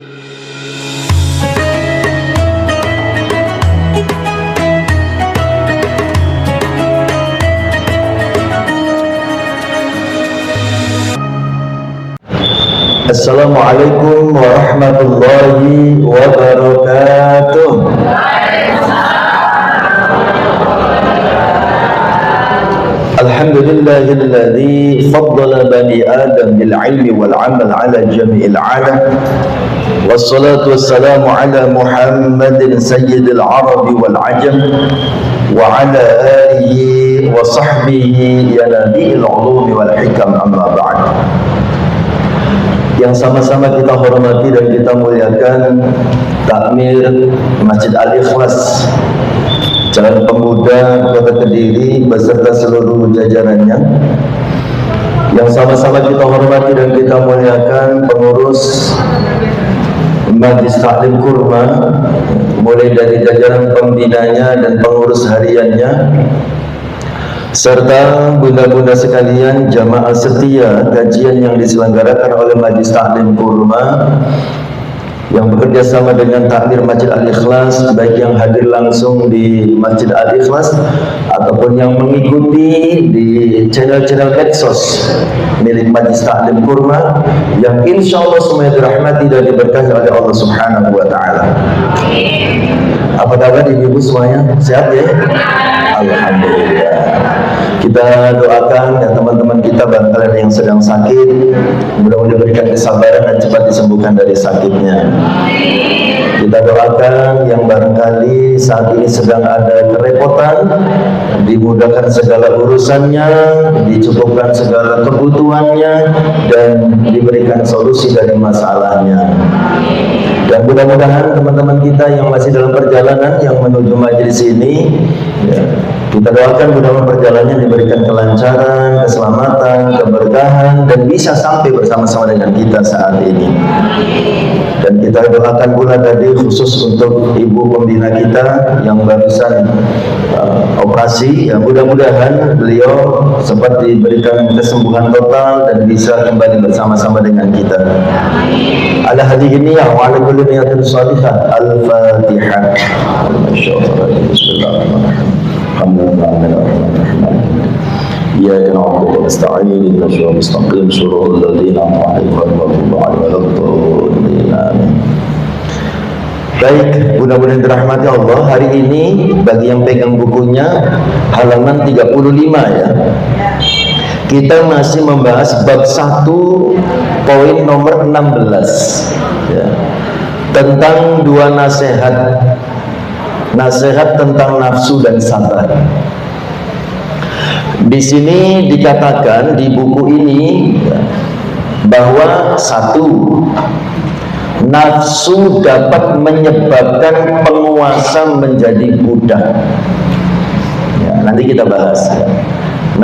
Assalamualaikum warahmatullahi wabarakatuh. Alhamdulillahilladzi faddala bani Adam bil ilmi wal amal ala jami'il alam. Wassalatu wassalamu ala Muhammadin sayyidil arabi wal ajam wa ala alihi wa sahbihi ya nabiyil ulumi wal hikam, amma ba'd. Yang sama-sama kita hormati dan kita muliakan takmir Masjid Al-Ikhlas Jalan Pemuda Kota Kediri beserta seluruh jajarannya. Yang sama-sama kita hormati dan kita muliakan pengurus Majlis Taklim Kurma, mulai dari jajaran pembinanya dan pengurus hariannya, serta bunda-bunda sekalian jamaah setia kajian yang diselenggarakan oleh Majlis Taklim Kurma yang bekerja sama dengan takmir Masjid Al-Ikhlas, baik yang hadir langsung di Masjid Al-Ikhlas ataupun yang mengikuti di channel-channel medsos milik Majlis Taklim Kurma, yang insya Allah semuanya dirahmati dan diberkahi oleh Allah Subhanahu wa Ta'ala. Apa kabar ibu-ibu semuanya? Sehat ya? Alhamdulillah. Kita doakan ya teman-teman kita barangkali yang sedang sakit, mudah-mudahan diberikan kesabaran dan cepat disembuhkan dari sakitnya. Kita doakan yang barangkali saat ini sedang ada kerepotan, dimudahkan segala urusannya, dicukupkan segala kebutuhannya, dan diberikan solusi dari masalahnya. Dan mudah-mudahan teman-teman kita yang masih dalam perjalanan yang menuju majelis ini, ya, kita doakan mudah-mudahan perjalanannya diberikan kelancaran, keselamatan, keberkahan, dan bisa sampai bersama-sama dengan kita saat ini. Dan kita doakan pula tadi khusus untuk ibu pembina kita yang barusan operasi, ya mudah-mudahan beliau sempat diberikan kesembuhan total dan bisa kembali bersama-sama dengan kita. Ala hadhihi niyyah wa ala kulli niyatin shalihah. Al-Fatihah. Bismillahirrahmanirrahim. Iyyaka na'budu wa nasta'in ihdinas siratal mustaqim siratal ladzina an'amta 'alaihim. Baik, mudah-mudahan dirahmati Allah. Hari ini bagi yang pegang bukunya halaman 35 ya. Kita masih membahas bab 1 poin nomor 16 ya. Tentang dua nasihat. Nasihat tentang nafsu dan sabar. Di sini dikatakan di buku ini bahwa satu, nafsu dapat menyebabkan penguasa menjadi budak. Ya, nanti kita bahas. Ya.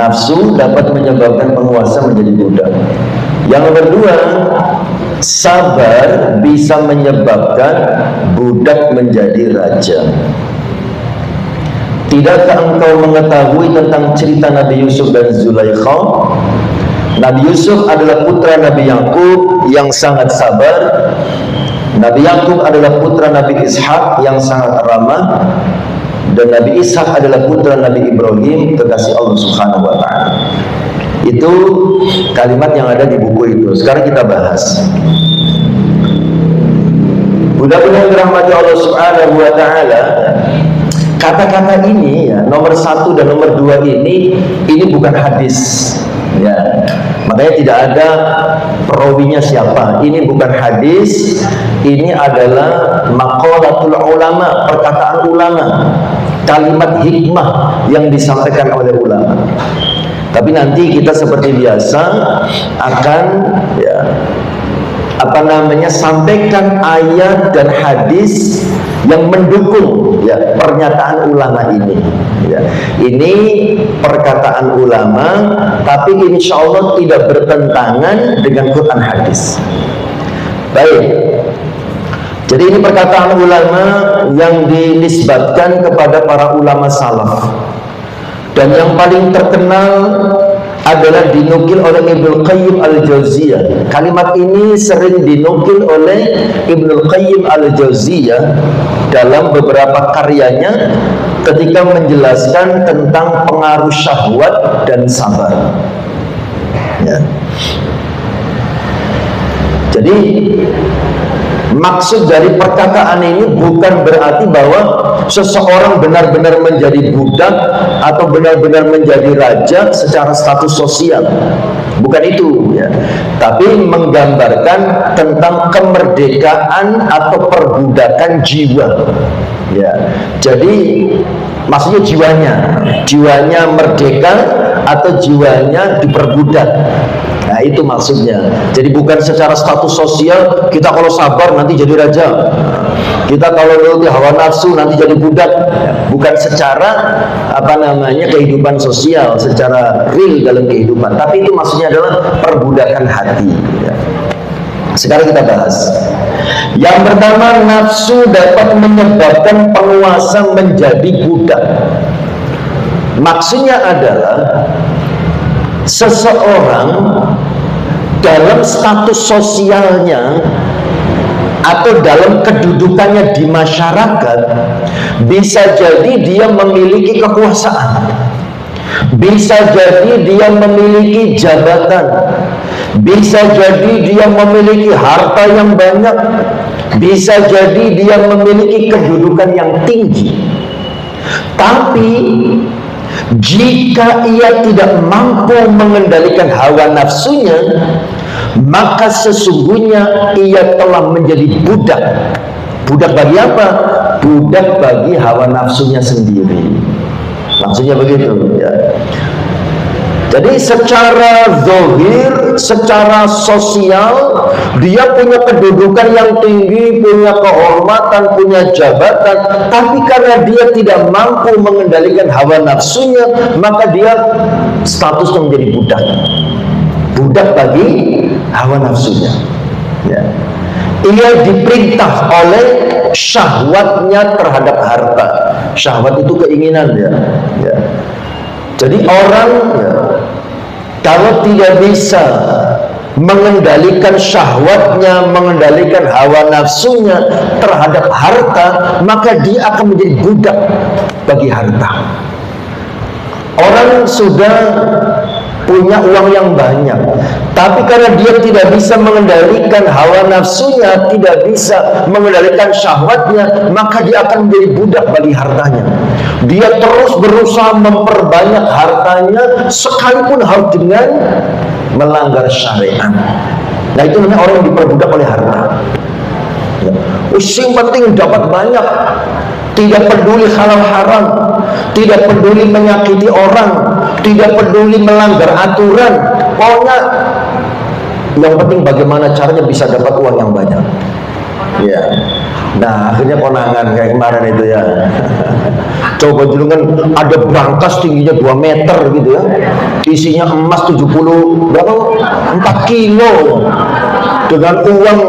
Nafsu dapat menyebabkan penguasa menjadi budak. Yang kedua, sabar bisa menyebabkan budak menjadi raja. Tidakkah engkau mengetahui tentang cerita Nabi Yusuf dan Zulaikha? Nabi Yusuf adalah putra Nabi Yakub yang sangat sabar. Nabi Yakub adalah putra Nabi Ishak yang sangat ramah. Dan Nabi Ishak adalah putra Nabi Ibrahim, kekasih Allah Subhanahu wa Ta'ala. Itu kalimat yang ada di buku itu. Sekarang kita bahas. Mudah-mudahan dirahmati Allah Subhanahu wa Ta'ala. Kata-kata ini ya, nomor 1 dan nomor 2 ini bukan hadis ya. Makanya tidak ada perawinya siapa. Ini bukan hadis. Ini adalah maqalatul ulama, perkataan ulama, kalimat hikmah yang disampaikan oleh ulama. Tapi nanti kita seperti biasa akan ya, sampaikan ayat dan hadis yang mendukung ya pernyataan ulama ini. Ya. Ini perkataan ulama, tapi insya Allah tidak bertentangan dengan Quran hadis. Baik. Jadi ini perkataan ulama yang dinisbatkan kepada para ulama salaf. Dan yang paling terkenal adalah dinukil oleh Ibnu Qayyim Al-Jauziyah. Kalimat ini sering dinukil oleh Ibnu Qayyim Al-Jauziyah dalam beberapa karyanya ketika menjelaskan tentang pengaruh syahwat dan sabar. Ya. Jadi maksud dari perkataan ini bukan berarti bahwa seseorang benar-benar menjadi budak atau benar-benar menjadi raja secara status sosial. Bukan itu, ya. Tapi menggambarkan tentang kemerdekaan atau perbudakan jiwa. Ya. Jadi maksudnya jiwanya merdeka atau jiwanya diperbudak. Nah, itu maksudnya. Jadi bukan secara status sosial, kita kalau sabar nanti jadi raja, kita kalau nuruti hawa nafsu nanti jadi budak. Bukan secara kehidupan sosial, secara real dalam kehidupan. Tapi itu maksudnya adalah perbudakan hati. Sekarang kita bahas. Yang pertama, nafsu dapat menyebabkan penguasa menjadi budak. Maksudnya adalah seseorang dalam status sosialnya atau dalam kedudukannya di masyarakat, bisa jadi dia memiliki kekuasaan, bisa jadi dia memiliki jabatan, bisa jadi dia memiliki harta yang banyak, bisa jadi dia memiliki kedudukan yang tinggi. Tapi jika ia tidak mampu mengendalikan hawa nafsunya, maka sesungguhnya ia telah menjadi budak. Budak bagi apa? Budak bagi hawa nafsunya sendiri. Maksudnya begitu, ya. Jadi secara zahir, secara sosial, dia punya kedudukan yang tinggi, punya kehormatan, punya jabatan, tapi karena dia tidak mampu mengendalikan hawa nafsunya, maka dia statusnya menjadi budak. Budak bagi hawa nafsunya. Ya. Ia diperintah oleh syahwatnya terhadap harta. Syahwat itu keinginan, ya. Ya. Jadi orang, ya, kalau tidak bisa mengendalikan syahwatnya, mengendalikan hawa nafsunya terhadap harta, maka dia akan menjadi budak bagi harta. Orang sudah punya uang yang banyak, tapi karena dia tidak bisa mengendalikan hawa nafsunya, tidak bisa mengendalikan syahwatnya, maka dia akan menjadi budak bagi hartanya. Dia terus berusaha memperbanyak hartanya, sekalipun harus dengan melanggar syariat. Nah, itu namanya orang yang diperbudak oleh harta. Yang penting dapat banyak, tidak peduli halal haram, tidak peduli menyakiti orang, tidak peduli melanggar aturan. Pokoknya yang penting bagaimana caranya bisa dapat uang yang banyak. Ya. Nah, akhirnya konangan kayak kemarin itu, ya. Coba dulu kan ada brankas tingginya 2 meter gitu, ya. Isinya emas 70 berapa? 4 kilo dengan uang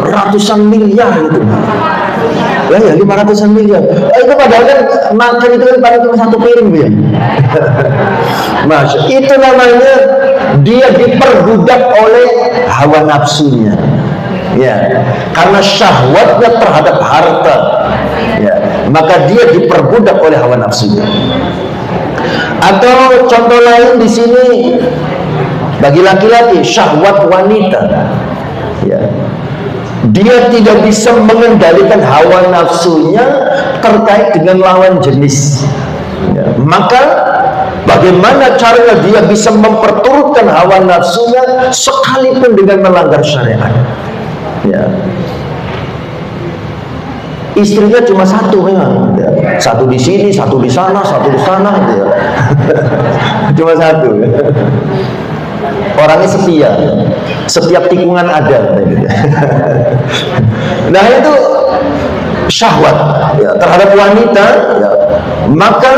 ratusan miliar gitu. Ya 500-an miliar. Itu padahal kan makan itu kan paling cuma 1 piring, ya. Masya, itu namanya dia diperbudak oleh hawa nafsunya. Ya, karena syahwatnya terhadap harta, ya, maka dia diperbudak oleh hawa nafsunya. Atau contoh lain di sini bagi laki-laki, syahwat wanita, ya, dia tidak bisa mengendalikan hawa nafsunya terkait dengan lawan jenis, ya. Maka bagaimana caranya dia bisa memperturutkan hawa nafsunya sekalipun dengan melanggar syariat? Ya. Istrinya cuma satu memang, ya. Satu di sini, satu di sana, satu di sana, gitu, ya. Cuma satu, ya. Orangnya setia, setiap tikungan ada, gitu. Nah, itu syahwat, ya, terhadap wanita, ya. Maka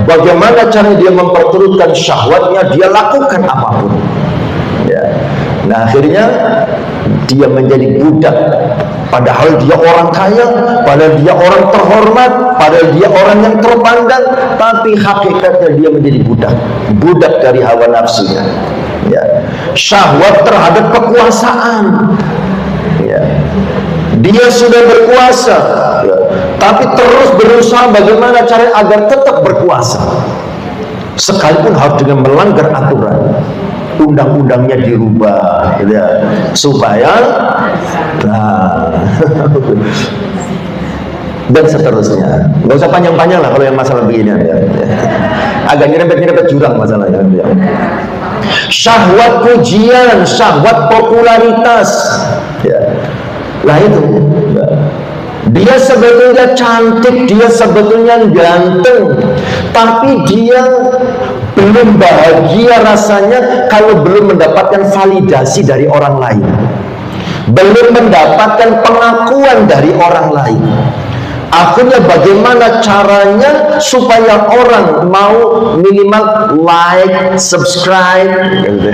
bagaimana cara dia memperturutkan syahwatnya, dia lakukan apapun, ya. Nah, akhirnya dia menjadi budak, padahal dia orang kaya, padahal dia orang terhormat, padahal dia orang yang terpandang, tapi hakikatnya dia menjadi budak dari hawa nafsunya, ya. Syahwat terhadap kekuasaan, ya. Dia sudah berkuasa, ya, tapi terus berusaha bagaimana cara agar tetap berkuasa, sekalipun harus dengan melanggar aturan. Undang-undangnya dirubah, gitu ya, supaya dan seterusnya. Nggak usah panjang-panjang lah kalau yang masalah begini, ya. Agak nyerempet jurang masalahnya, ya. Syahwat pujian, syahwat popularitas, ya. Lah itu, ya. Dia sebetulnya cantik, dia sebetulnya ganteng, tapi dia belum bahagia rasanya kalau belum mendapatkan validasi dari orang lain, belum mendapatkan pengakuan dari orang lain. Akhirnya bagaimana caranya supaya orang mau minimal like, subscribe, gitu.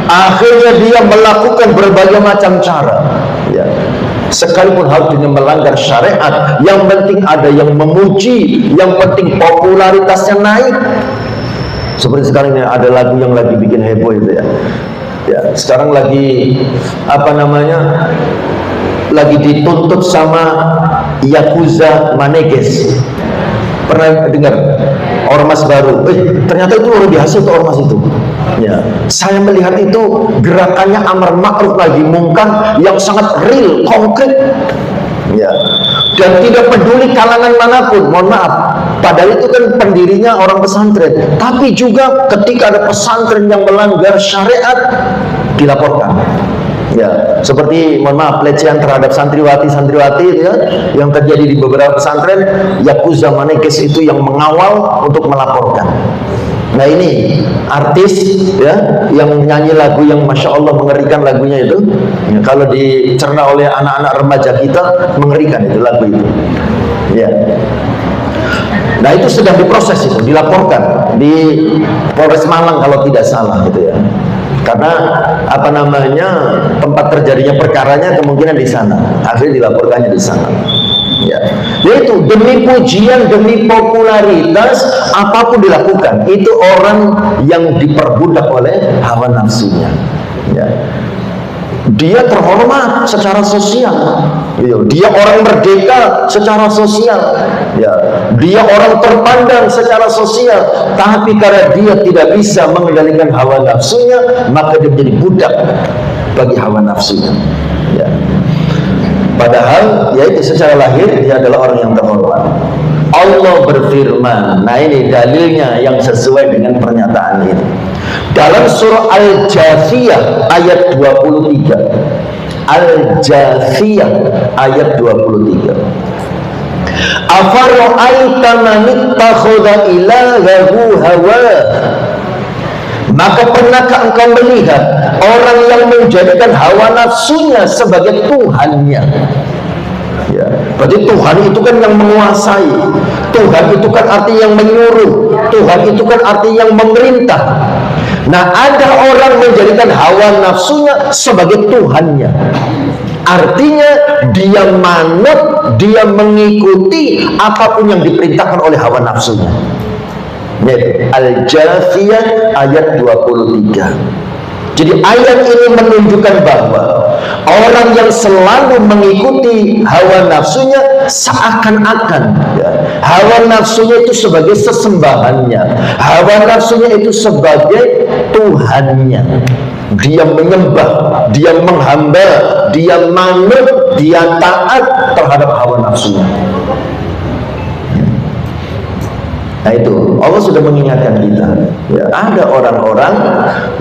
Akhirnya dia melakukan berbagai macam cara, ya. Sekalipun harus dengan melanggar syariat, yang penting ada yang memuji, yang penting popularitasnya naik. Seperti sekarang ini ada lagu yang lagi bikin heboh itu, ya. Ya, sekarang lagi apa namanya? Lagi dituntut sama Yakuza Maneges. Pernah dengar? Ormas baru. Ternyata itu luar biasa itu ormas itu. Ya, saya melihat itu gerakannya amar ma'ruf nahi mungkar yang sangat real, konkret. Ya. Dan tidak peduli kalangan manapun, mohon maaf. Padahal itu kan pendirinya orang pesantren. Tapi juga ketika ada pesantren yang melanggar syariat, dilaporkan. Ya, seperti mohon maaf pelecehan terhadap santriwati itu, ya, yang terjadi di beberapa pesantren, Yakuza Maneges itu yang mengawal untuk melaporkan. Nah ini artis, ya, yang nyanyi lagu yang masya Allah mengerikan lagunya itu, ya, kalau dicerna oleh anak-anak remaja kita mengerikan itu lagu itu, ya. Nah itu sedang diproses, itu dilaporkan di Polres Malang kalau tidak salah, gitu ya. Karena apa namanya tempat terjadinya perkaranya kemungkinan di sana, akhirnya dilaporkannya di sana. Ya, yaitu demi pujian, demi popularitas, apapun dilakukan. Itu orang yang diperbudak oleh hawa nafsunya. Ya. Dia terhormat secara sosial, dia orang merdeka secara sosial, ya. Dia orang terpandang secara sosial, tapi karena dia tidak bisa mengendalikan hawa nafsunya, maka dia menjadi budak bagi hawa nafsunya, ya. Padahal yaitu secara lahir dia adalah orang yang terhormat. Allah berfirman, nah ini dalilnya yang sesuai dengan pernyataan ini. Dalam surah Al-Jathiyah ayat 23. Al-Jathiyah ayat 23. Afara'aita man ittakhadha ilahahu hawa. Maka pernahkah engkau melihat orang yang menjadikan hawa nafsunya sebagai Tuhannya? Ya, berarti Tuhan itu kan yang menguasai. Tuhan itu kan arti yang menyuruh. Tuhan itu kan arti yang memerintah. Nah, ada orang menjadikan hawa nafsunya sebagai Tuhannya. Artinya dia manut, dia mengikuti apapun yang diperintahkan oleh hawa nafsunya. Al-Jathiyah ayat 23. Jadi ayat ini menunjukkan bahwa orang yang selalu mengikuti hawa nafsunya seakan-akan, ya, hawa nafsunya itu sebagai sesembahannya, hawa nafsunya itu sebagai Tuhannya. Dia menyembah, dia menghamba, dia manut, dia taat terhadap hawa nafsunya. Nah itu Allah sudah mengingatkan kita, ya, ada orang-orang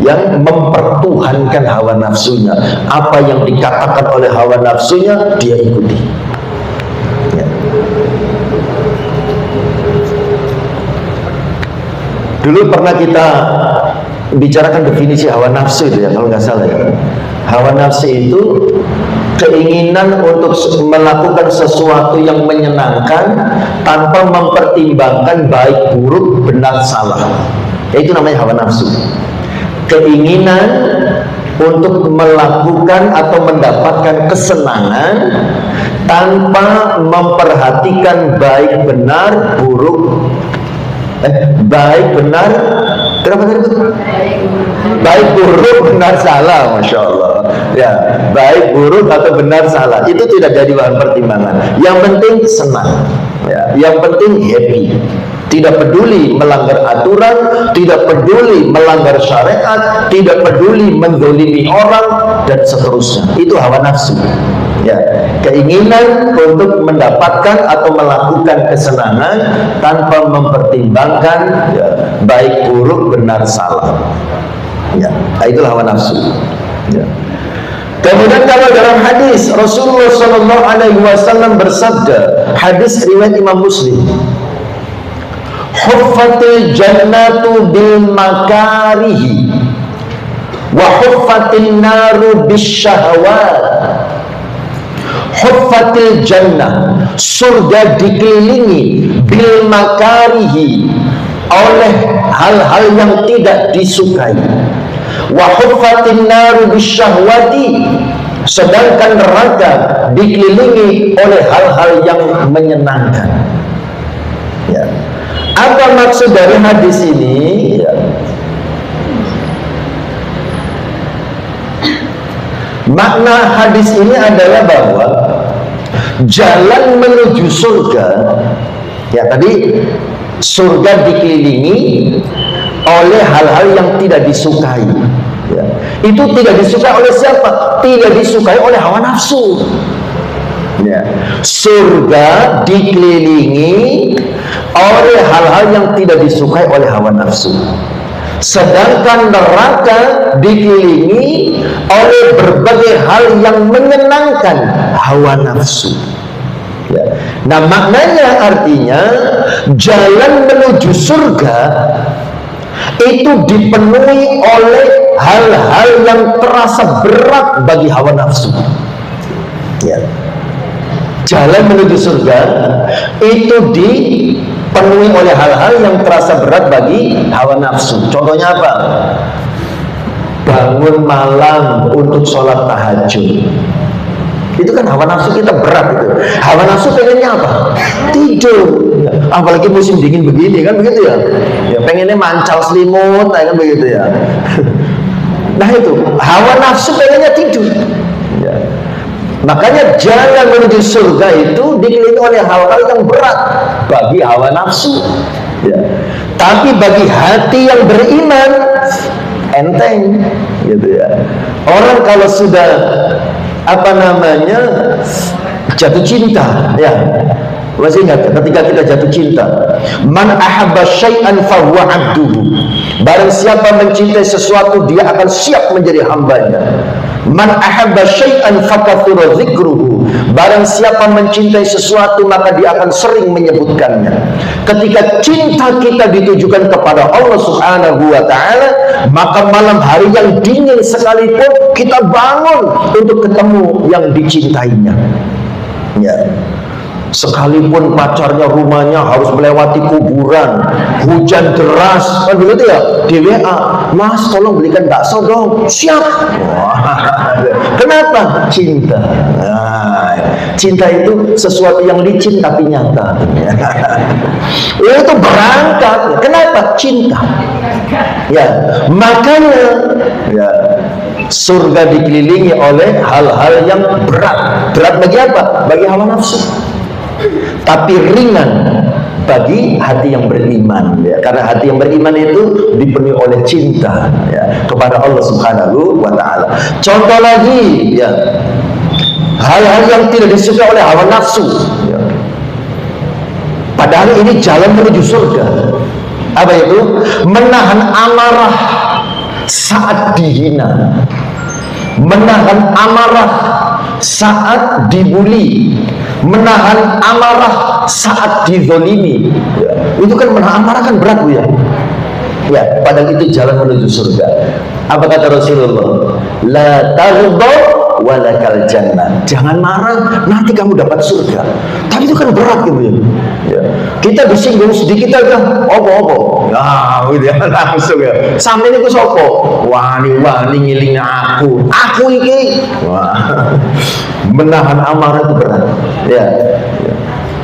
yang mempertuhankan hawa nafsunya. Apa yang dikatakan oleh hawa nafsunya dia ikuti, ya. Dulu pernah kita bicarakan definisi hawa nafsu itu, ya, kalau nggak salah, ya. Hawa nafsu itu keinginan untuk melakukan sesuatu yang menyenangkan tanpa mempertimbangkan baik buruk benar salah. Itu namanya hawa nafsu. Keinginan untuk melakukan atau mendapatkan kesenangan tanpa memperhatikan baik benar buruk, baik benar, kenapa tadi? Baik buruk benar salah, masya Allah. Ya, baik buruk atau benar salah itu tidak jadi bahan pertimbangan. Yang penting senang, ya. Yang penting happy. Tidak peduli melanggar aturan, tidak peduli melanggar syariat, tidak peduli menzalimi orang dan seterusnya. Itu hawa nafsu. Ya, keinginan untuk mendapatkan atau melakukan kesenangan tanpa mempertimbangkan ya, baik buruk benar salah. Ya, itulah hawa nafsu. Ya. Kemudian kalau dalam hadis Rasulullah SAW bersabda, hadis riwayat Imam Muslim, huffatil jannatu bil makarihi wa huffatin naru bis syahwat. Huffatil jannah, surga dikelilingi bil makarihi, oleh hal-hal yang tidak disukai. Wa huffatin naru bis syahwati, sedangkan neraka dikelilingi oleh hal-hal yang menyenangkan. Ya. Apa maksud dari hadis ini? Ya. Makna hadis ini adalah bahwa jalan menuju surga, ya tadi surga dikelilingi oleh hal-hal yang tidak disukai. Ya. Itu tidak disukai oleh siapa? Tidak disukai oleh hawa nafsu. Ya. Surga dikelilingi oleh hal-hal yang tidak disukai oleh hawa nafsu. Sedangkan neraka dikelilingi oleh berbagai hal yang menyenangkan hawa nafsu. Ya. Nah, maknanya artinya jalan menuju surga itu dipenuhi oleh hal-hal yang terasa berat bagi hawa nafsu. Ya. Jalan menuju surga itu dipenuhi oleh hal-hal yang terasa berat bagi hawa nafsu. Contohnya apa? Bangun malam untuk sholat tahajud. Itu kan hawa nafsu kita berat itu. Hawa nafsu pengennya apa? Tidur. Ya, apalagi musim dingin begini kan begitu ya. Ya pengennya mancal selimut, kan begitu ya. Nah itu hawa nafsu pengennya tidur. Ya. Makanya jalan menuju surga itu dikelilingi oleh hal-hal yang berat bagi hawa nafsu. Ya. Tapi bagi hati yang beriman enteng, gitu ya. Orang kalau sudah jatuh cinta, ya. Masih ingat ketika kita jatuh cinta, man ahabba syai'an fahuwa abduhu. Barang siapa mencintai sesuatu, dia akan siap menjadi hambanya. Man ahabba syai'an fakathura dzikruhu. Barang siapa mencintai sesuatu, maka dia akan sering menyebutkannya. Ketika cinta kita ditujukan kepada Allah Subhanahu wa taala, maka malam hari yang dingin sekalipun kita bangun untuk ketemu yang dicintainya. Ya. Sekalipun pacarnya rumahnya harus melewati kuburan, hujan deras, kan begitu ya, di WA, Mas tolong belikan bakso dong. Siap. Wah. Kenapa? Cinta. Nah, cinta itu sesuatu yang licin tapi nyata. Itu berangkat. Kenapa? Cinta. Ya, makanya ya, surga dikelilingi oleh hal-hal yang berat. Berat bagi apa? Bagi hawa nafsu. Tapi ringan bagi hati yang beriman, ya. Karena hati yang beriman itu dipenuhi oleh cinta, ya, kepada Allah Subhanahu wa taala. Contoh lagi, ya, hal-hal yang tidak disukai oleh hawa nafsu, ya. Padahal ini jalan menuju surga. Apa itu? Menahan amarah saat dihina, menahan amarah saat dibuli, menahan amarah saat dizolimi. Ya. Itu kan menahan amarah kan berat, Bu, ya. Ya, padahal itu jalan menuju surga. Apa kata Rasulullah? La taghdab walakal jannah. Jangan marah, nanti kamu dapat surga. Tapi itu kan berat gitu ya. Ya. Kita disinggung sedikit aja, opo-opo. Nah, gitu ya, langsung ya. Sampai ini ku sopo? Wani-wani ngiling aku iki. Wah. Menahan amarah itu berat. Ya.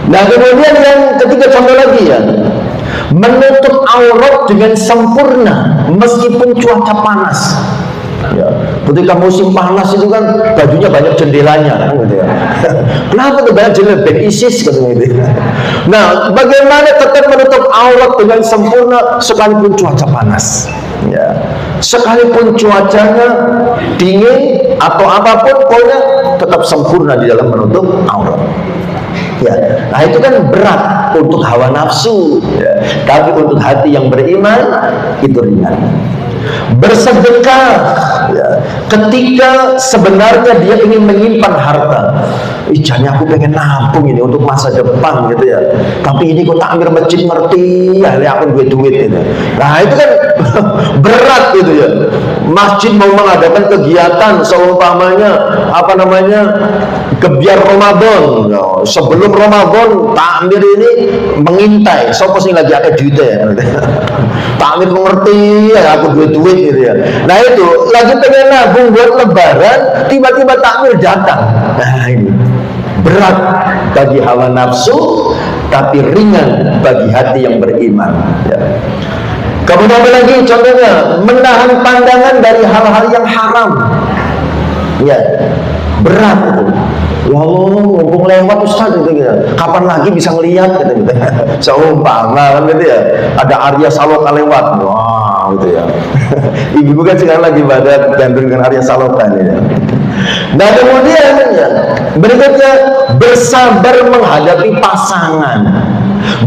Nah, kemudian yang ketiga contoh lagi ya. Menutup aurat dengan sempurna meskipun cuaca panas. Ya, ketika musim panas itu kan bajunya banyak jendelanya kan gitu ya. Kenapa tuh banyak jendela? Bed ISIS gitu. Nah, bagaimana tetap menutup aurat dengan sempurna sekalipun cuaca panas? Ya, sekalipun cuacanya dingin atau apapun, pokoknya tetap sempurna di dalam menutup aurat. Ya, nah itu kan berat untuk hawa nafsu, ya. Tapi untuk hati yang beriman itu ringan. Bersedekah, ya, ketika sebenarnya dia ingin menyimpan harta. Jadinya aku pengen nabung ini untuk masa depan gitu ya. Tapi ini kok takmir masjid ngerti ya, aku duit gitu. Nah itu kan berat gitu ya. Masjid mau mengadakan kegiatan seumpamanya gebiar Ramadan. Sebelum Ramadan takmir ini mengintai siapa sih lagi ada duitnya. Takmir mengerti ya, aku duit gitu ya. Nah itu lagi pengen nabung buat lebaran, tiba-tiba takmir datang. Nah ini berat bagi hawa nafsu, tapi ringan bagi hati yang beriman ya. Kemudian apa lagi contohnya? Menahan pandangan dari hal-hal yang haram ya, berat itu. Ya Allah, mumpung lewat Ustaz gitu ya. Kapan lagi bisa ngelihat gitu. Seumpama kan gitu ya. Ada Arya Saloka lewat. Wah, gitu ya. Ibu kan sekarang lagi pada gandrung dengan Arya Saloka ini ya. Nah, kemudian ya, berikutnya bersabar menghadapi pasangan.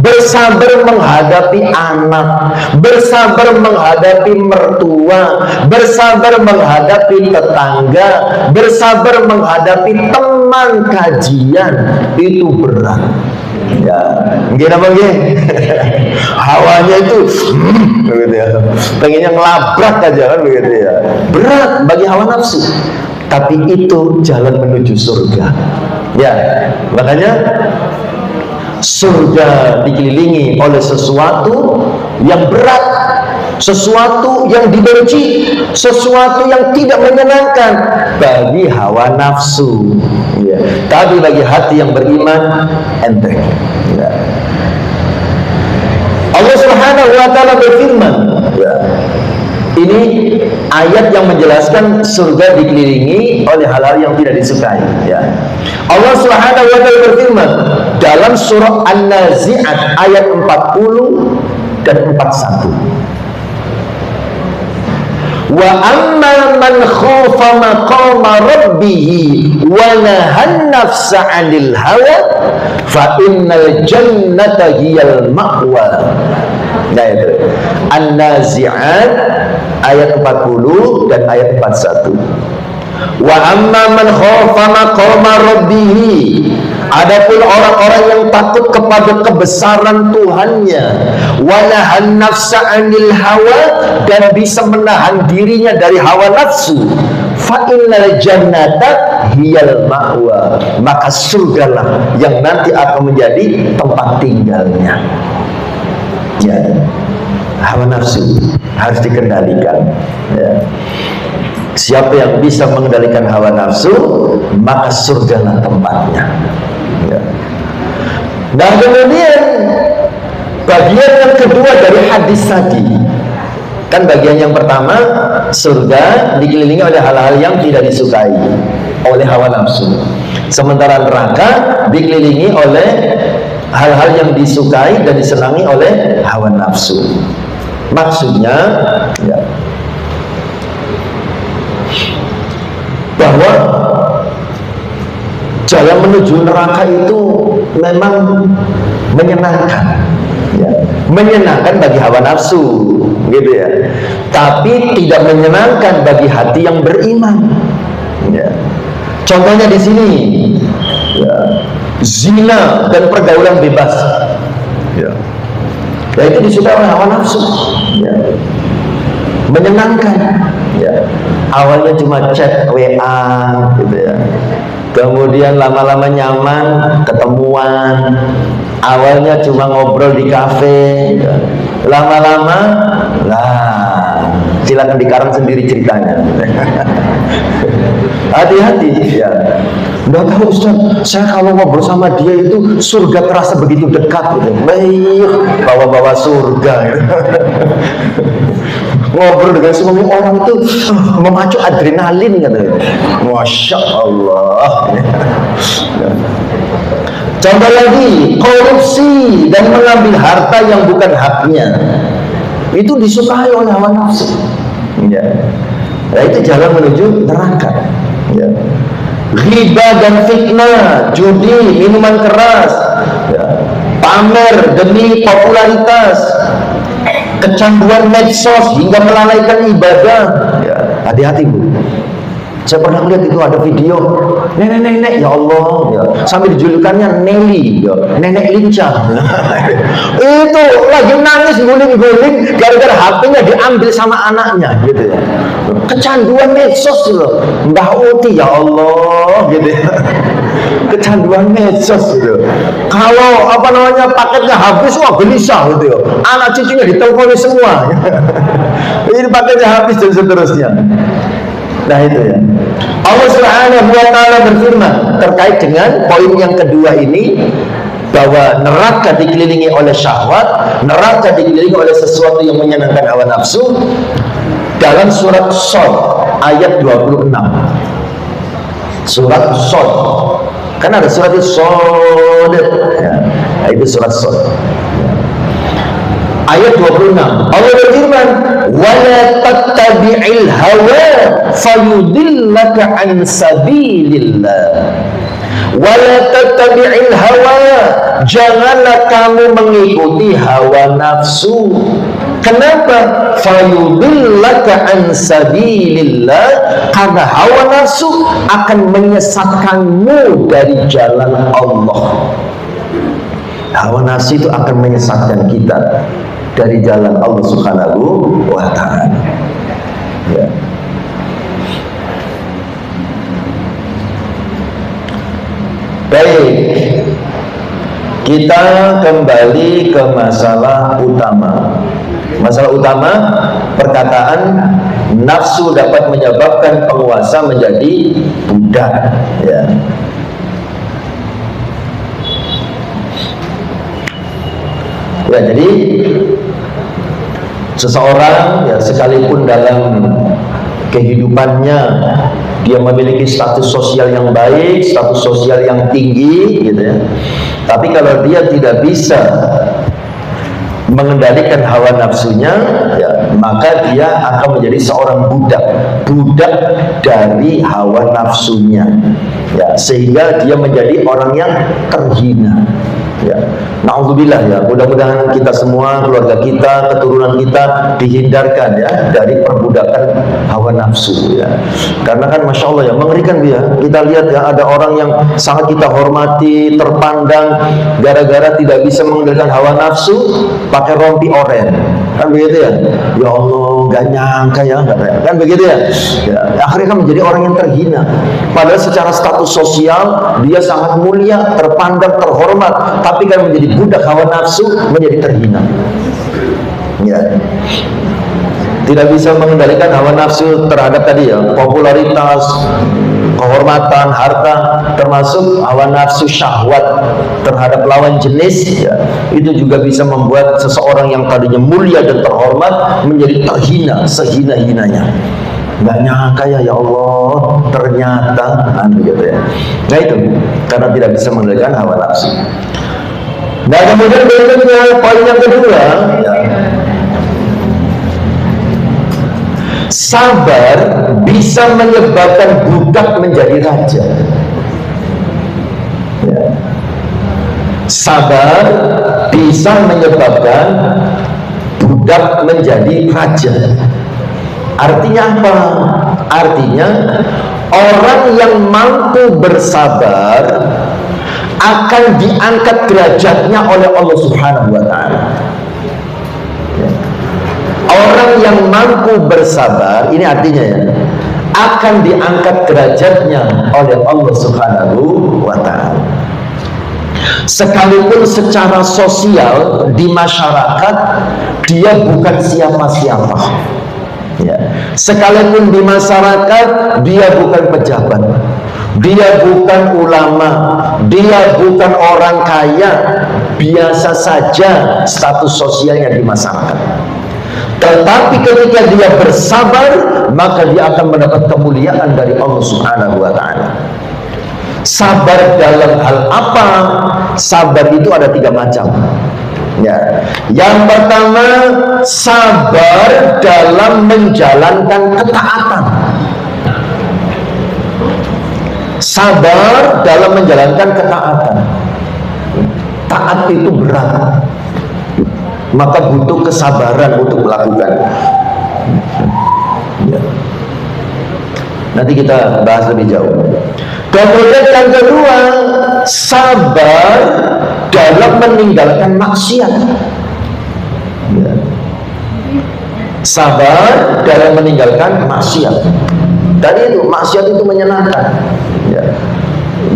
Bersabar menghadapi anak, bersabar menghadapi mertua, bersabar menghadapi tetangga, bersabar menghadapi teman kajian, itu berat. Ya, gini apa gini? Hawanya itu, begitu ya. Pengennya ngelabrak aja kan begitu ya. Berat bagi hawa nafsu, tapi itu jalan menuju surga. Ya, makanya surga dikelilingi oleh sesuatu yang berat, sesuatu yang dibenci, sesuatu yang tidak menyenangkan bagi hawa nafsu ya. Tapi bagi hati yang beriman enteng ya. Allah Subhanahu wa ta'ala berfirman ya. Ini ayat yang menjelaskan surga dikelilingi oleh hal-hal yang tidak disukai ya. Allah Subhanahu wa ta'ala berfirman dalam surah An-Nazi'at ayat 40 dan 41. Wa amma man khafa maqama rabbih wa nahan nafsa 'anil hawa fa innal jannata hiyal ma'wa. Nah itu An-Nazi'at ayat 40 dan ayat 41. Wa amma man khafa maqama rabbih, adapun orang-orang yang takut kepada kebesaran Tuhannya, wa nahan nafsa 'anil hawa, dan bisa menahan dirinya dari hawa nafsu, fa innal jannata hiyal ma'wa, maka surgalah yang nanti akan menjadi tempat tinggalnya. Ya, hawa nafsu harus dikendalikan ya. Siapa yang bisa mengendalikan hawa nafsu, maka surgalah tempatnya ya. Nah kemudian bagian yang kedua dari hadis tadi, kan bagian yang pertama surga dikelilingi oleh hal-hal yang tidak disukai oleh hawa nafsu, sementara neraka dikelilingi oleh hal-hal yang disukai dan disenangi oleh hawa nafsu. Maksudnya ya, bahwa jalan menuju neraka itu memang menyenangkan ya. Menyenangkan bagi hawa nafsu gitu ya, tapi tidak menyenangkan bagi hati yang beriman ya. Contohnya di sini ya, zina dan pergaulan bebas ya. Ya itu disukai oleh hawa nafsu ya. Menyenangkan ya. Awalnya cuma chat WA gitu ya. Kemudian lama-lama nyaman, ketemuan. Awalnya cuma ngobrol di kafe, ya. Lama-lama lah, silakan dikarang sendiri ceritanya. Hati-hati ya. Nggak tahu Ustaz, saya kalau ngobrol sama dia itu surga terasa begitu dekat gitu. Baik, bawa-bawa surga gitu. Ngobrol dengan semua orang itu memacu adrenalin katanya. Masya Allah. Contoh lagi, korupsi dan mengambil harta yang bukan haknya. Itu disukai oleh hawa nafsu. Ya. Nah, itu jalan menuju neraka. Ya. Riba dan fitnah, judi, minuman keras, ya. Pamer demi popularitas, kecanduan medsos hingga melalaikan ibadah. Ya. Hati-hati Bu. Saya pernah lihat itu ada video nenek-nenek, ya Allah, ya, sambil dijulukannya Nelly, ya, nenek lincah. Itu lagi nangis guling-guling gara-gara HP-nya diambil sama anaknya, gitu ya. Kecanduan medsos loh, Mbah Uti, ya Allah, gitu ya. Kecanduan medsos gitu. Kalau apa namanya paketnya habis, wah gelisah gitu ya. Anak cucunya diteleponi semua. Ini paketnya habis dan seterusnya. Nah itu ya. Allah Subhanahu wa taala berfirman terkait dengan poin yang kedua ini, bahwa neraka dikelilingi oleh syahwat, neraka dikelilingi oleh sesuatu yang menyenangkan hawa nafsu, dalam surat Shad ayat 26. Surat Shad. Kan ada surat Shad. Ya, itu surat Shad. Ayat 26 Allah berfirman, wala tattabi'il hawa fayudillaka an sabilillah. Wala tattabi'il hawa, janganlah kamu mengikuti hawa nafsu. Kenapa? Fayudillaka an sabilillah, karena hawa nafsu akan menyesatkanmu dari jalan Allah. Hawa nafsu itu akan menyesatkan kita dari jalan Allah Subhanahu wa ta'ala. Ya. Baik, kita kembali ke masalah utama. Masalah utama, perkataan nafsu dapat menyebabkan penguasa menjadi budak. Ya. Ya, jadi seseorang ya, sekalipun dalam kehidupannya dia memiliki status sosial yang baik, status sosial yang tinggi gitu ya. Tapi kalau dia tidak bisa mengendalikan hawa nafsunya, ya, maka dia akan menjadi seorang budak dari hawa nafsunya, ya, sehingga dia menjadi orang yang terhina. Ya, na'udzubillah ya. Mudah-mudahan kita semua, keluarga kita, keturunan kita dihindarkan ya dari perbudakan hawa nafsu ya. Karena kan masya Allah ya, mengerikan dia. Kita lihat ya, ada orang yang sangat kita hormati, terpandang, gara-gara tidak bisa mengendalikan hawa nafsu, pakai rompi oren. Kan begitu ya? Ya Allah, gak nyangka ya, kan begitu ya? Ya, akhirnya kan menjadi orang yang terhina. Padahal secara status sosial dia sangat mulia, terpandang, terhormat, tapi kan menjadi budak hawa nafsu, menjadi terhina. Ya. Tidak bisa mengendalikan hawa nafsu terhadap tadi ya, popularitas, kehormatan, harta, termasuk hawa nafsu syahwat terhadap lawan jenis ya, itu juga bisa membuat seseorang yang tadinya mulia dan terhormat menjadi terhina sehina-hinanya. Nggak nyangka ya, ya Allah, ternyata gitu ya. Nah itu karena tidak bisa mengendalikan hawa nafsu. Nah kemudian berikutnya poin yang kedua ya, sabar bisa menyebabkan budak menjadi raja. Ya. Sabar bisa menyebabkan budak menjadi raja. Artinya apa? Artinya orang yang mampu bersabar akan diangkat derajatnya oleh Allah Subhanahu wa ta'ala. Orang yang mampu bersabar, ini artinya ya, akan diangkat derajatnya oleh Allah Subhanahu wa Ta'ala. Sekalipun secara sosial di masyarakat dia bukan siapa-siapa, ya. Sekalipun di masyarakat dia bukan pejabat, dia bukan ulama, dia bukan orang kaya, biasa saja status sosialnya di masyarakat. Tetapi ketika dia bersabar, maka dia akan mendapat kemuliaan dari Allah Subhanahu wa Ta'ala. Sabar dalam hal apa? Sabar itu ada 3 macam. Ya. Yang pertama, sabar dalam menjalankan ketaatan. Sabar dalam menjalankan ketaatan. Taat itu berat, maka butuh kesabaran untuk melakukan. Ya. Nanti kita bahas lebih jauh. Kemudian yang kedua, sabar dalam meninggalkan maksiat. Ya. Sabar dalam meninggalkan maksiat. Tadi itu maksiat itu menyenangkan. Ya.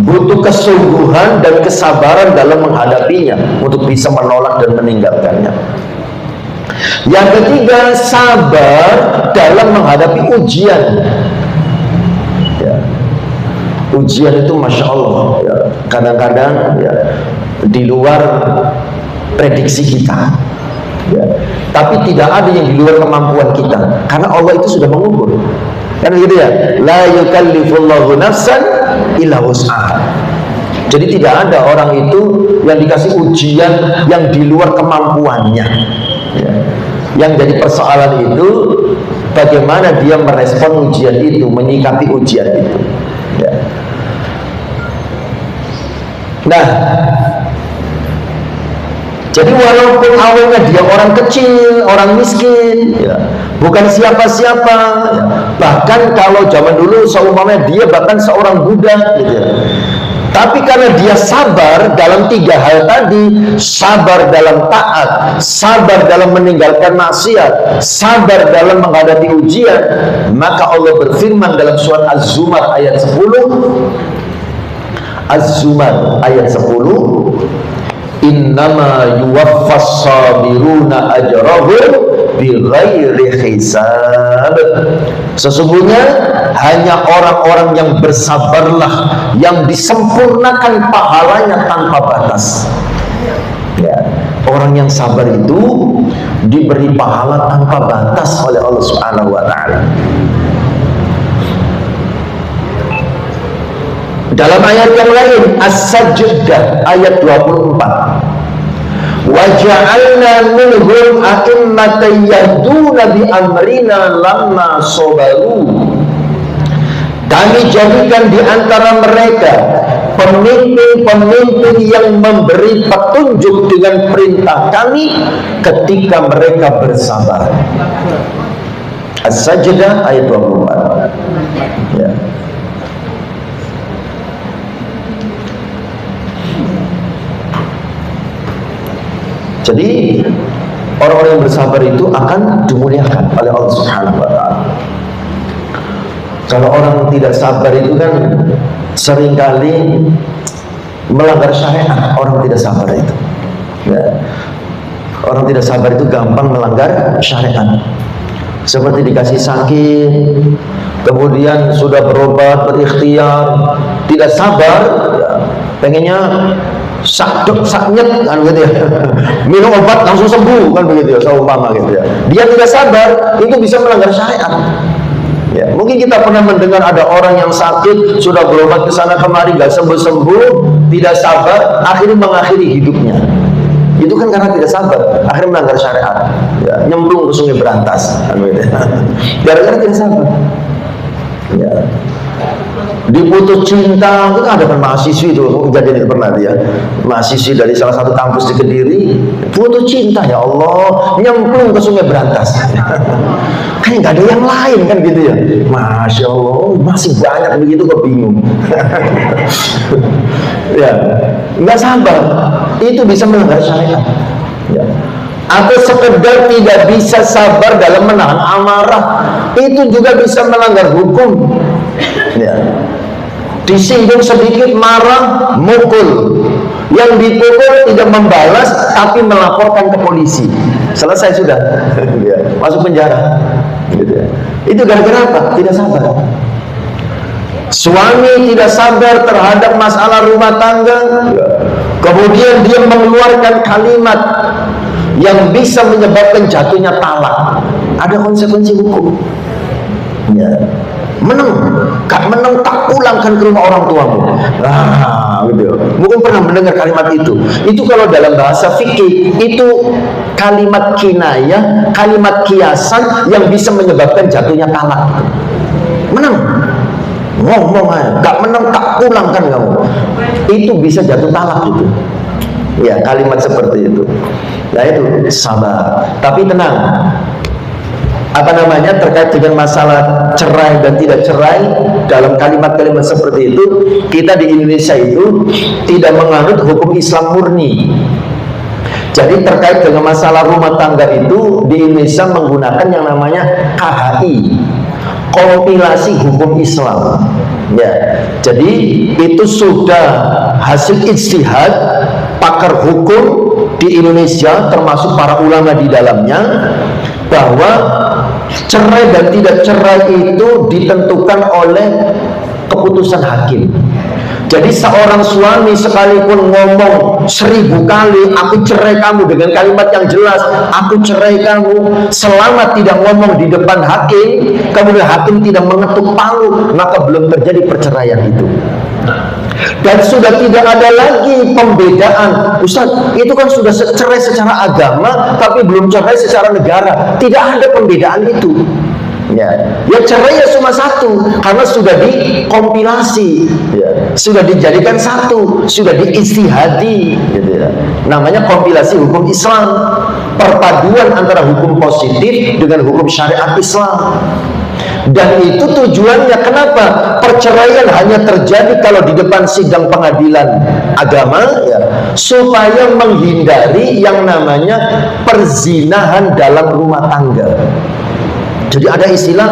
Butuh kesungguhan dan kesabaran dalam menghadapinya untuk bisa menolak dan meninggalkannya. Yang ketiga, sabar dalam menghadapi ujian. Ya. Ujian itu masya Allah, ya. Kadang-kadang ya, di luar prediksi kita, ya. Tapi tidak ada yang di luar kemampuan kita, karena Allah itu sudah mengukur. Kan gitu ya, la yukallifullahu nafsan illa wus'aha. Jadi tidak ada orang itu yang dikasih ujian yang di luar kemampuannya, ya. Yang jadi persoalan itu bagaimana dia merespon ujian itu, menyikapi ujian itu, ya. Nah, jadi walaupun awalnya dia orang kecil, orang miskin, ya, bukan siapa-siapa, ya. Bahkan kalau zaman dulu seumpamanya dia bahkan seorang budak, gitu ya. Tapi karena dia sabar dalam 3 hal tadi, sabar dalam taat, sabar dalam meninggalkan maksiat, sabar dalam menghadapi ujian, maka Allah berfirman dalam surat Az-Zumar ayat 10, Az-Zumar ayat 10, innama yuwaffas sabiruna ajrahum bighairi hisab. Sesungguhnya hanya orang-orang yang bersabarlah yang disempurnakan pahalanya tanpa batas. Ya, orang yang sabar itu diberi pahala tanpa batas oleh Allah Subhanahu wa Ta'ala. Dalam ayat yang lain, As-Sajdah ayat 24, wa ja'alna minhum a'immatan yahduna bi amrina lamma sabaru. Kami jadikan di antara mereka pemimpin-pemimpin yang memberi petunjuk dengan perintah kami ketika mereka bersabar. As-Sajdah ayat 24. Ya. Jadi orang-orang yang bersabar itu akan dimuliakan oleh Allah Subhanahu wa Ta'ala. Kalau orang tidak sabar itu kan seringkali melanggar syariat. Orang tidak sabar itu, ya. Orang tidak sabar itu gampang melanggar syariat. Seperti dikasih sakit, kemudian sudah berobat, berikhtiar, tidak sabar, ya, pengennya sakdok saknyet kan gitu ya, minum obat langsung sembuh kan begitu ya, seumpama gitu ya. Dia tidak sabar, itu bisa melanggar syariat. Ya, mungkin kita pernah mendengar ada orang yang sakit, sudah berobat ke sana kemari nggak sembuh-sembuh, tidak sabar, akhirnya mengakhiri hidupnya. Itu kan karena tidak sabar, akhirnya melanggar syariat. Ya, nyemplung ke sungai Berantas kan begitu ya. Gara-gara tidak sabar. Ya. Diputus cinta, itu ada kan mahasiswi itu kejadian itu pernah dia, mahasiswi dari salah satu kampus di Kediri putus cinta, ya Allah, nyemplung ke sungai Berantas. Kan nggak ada yang lain kan gitu ya, masya Allah, masih banyak begitu, kok bingung. Ya, nggak sabar, itu bisa melanggar syariat. Ya. atau sekedar tidak bisa sabar dalam menahan amarah, itu juga bisa melanggar hukum. Ya. Disinggung sedikit marah, mukul. Yang dipukul tidak membalas tapi melaporkan ke polisi. Selesai sudah. Masuk penjara. Gitu ya. Itu gara-gara apa? Tidak sabar. Suami tidak sabar terhadap masalah rumah tangga, kemudian dia mengeluarkan kalimat yang bisa menyebabkan jatuhnya talak. Ada konsekuensi hukum. Ya. Menang, gak menang tak pulangkan ke rumah orang tuamu. Nah, gitu. Mungkin pernah mendengar kalimat itu. Itu kalau dalam bahasa fikih itu kalimat kinayah, kalimat kiasan yang bisa menyebabkan jatuhnya talak. Menang, ngomong aja, gak menang tak pulangkan kamu. Itu bisa jatuh talak itu. Ya, kalimat seperti itu. Nah itu sabar. Tapi tenang. Terkait dengan masalah cerai dan tidak cerai, dalam kalimat-kalimat seperti itu, kita di Indonesia itu tidak menganut hukum Islam murni. Jadi terkait dengan masalah rumah tangga itu di Indonesia menggunakan yang namanya KHI, kompilasi hukum Islam. Ya, jadi itu sudah hasil ijtihad pakar hukum di Indonesia, termasuk para ulama di dalamnya, bahwa cerai dan tidak cerai itu ditentukan oleh keputusan hakim. Jadi seorang suami sekalipun ngomong 1000 kali aku cerai kamu dengan kalimat yang jelas, aku cerai kamu, selama tidak ngomong di depan hakim, kemudian hakim tidak mengetuk palu, maka belum terjadi perceraian itu. Dan sudah tidak ada lagi pembedaan. Ustaz, itu kan sudah cerai secara agama tapi belum cerai secara negara. Tidak ada pembedaan itu. Ya cerai ya cuma satu, karena sudah dikompilasi, ya, sudah dijadikan satu, sudah diistihadi, gitu ya. Namanya kompilasi hukum Islam, perpaduan antara hukum positif dengan hukum syariat Islam. Dan itu tujuannya kenapa perceraian hanya terjadi kalau di depan sidang pengadilan agama, ya, supaya menghindari yang namanya perzinahan dalam rumah tangga. Jadi ada istilah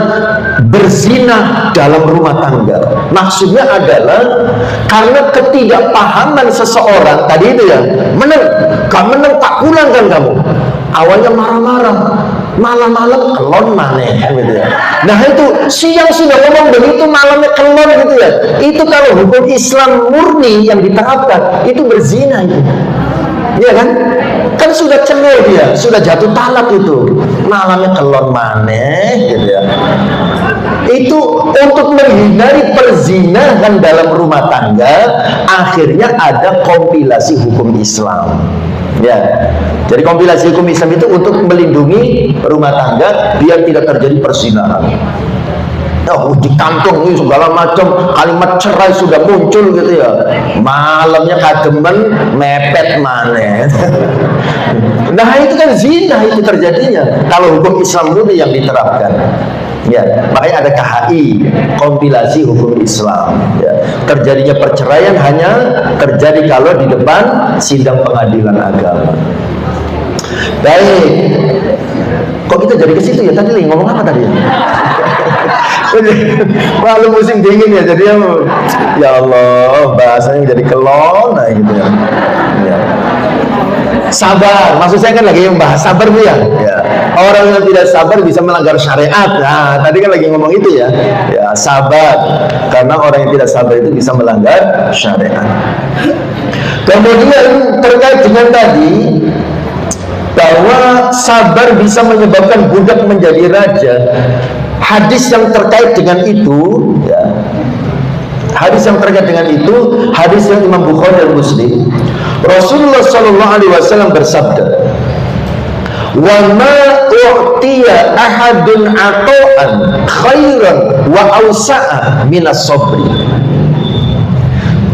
berzina dalam rumah tangga. Maksudnya adalah karena ketidakpahaman seseorang tadi itu ya, gak menang tak pulang kan kamu. Awalnya marah-marah, malam-malam kelon maneh gitu ya. Nah itu siang sudah ngomong begitu, malamnya kelon gitu ya. Itu kalau hukum Islam murni yang diterapkan itu berzina itu. Iya kan? Kan sudah cerai dia, sudah jatuh talak itu. Malamnya kelon maneh gitu ya. Itu untuk menghindari perzinahan dalam rumah tangga, akhirnya ada kompilasi hukum Islam. Ya. Jadi kompilasi hukum Islam itu untuk melindungi rumah tangga biar tidak terjadi perzinahan. Oh, di kantung ini segala macam kalimat cerai sudah muncul gitu ya. Malamnya kademen mepet maneh. Nah itu kan zina itu terjadinya kalau hukum Islam murni yang diterapkan. Ya, makanya ada KHI, kompilasi hukum Islam. Ya, terjadinya perceraian hanya terjadi kalau di depan sidang pengadilan agama. Baik. Kok kita jadi ke situ ya? Tadi ngomong apa tadi? Malu musim dingin ya, jadi ya Allah bahasanya jadi kelon, nah gitu ya. Ya. Sabar, maksud saya kan lagi membahas sabar bu ya. Ya. Orang yang tidak sabar bisa melanggar syariat. Nah, tadi kan lagi ngomong itu ya. Ya sabar, karena orang yang tidak sabar itu bisa melanggar syariat. Kemudian terkait dengan tadi bahwa sabar bisa menyebabkan budak menjadi raja. Hadis yang terkait dengan itu, ya, hadis yang terkait dengan itu, hadis yang Imam Bukhari dan Muslim. Rasulullah Shallallahu Alaihi Wasallam bersabda, "Wa ma u'tiya ahadun ata'an khairan wa awsa'a minas sabri."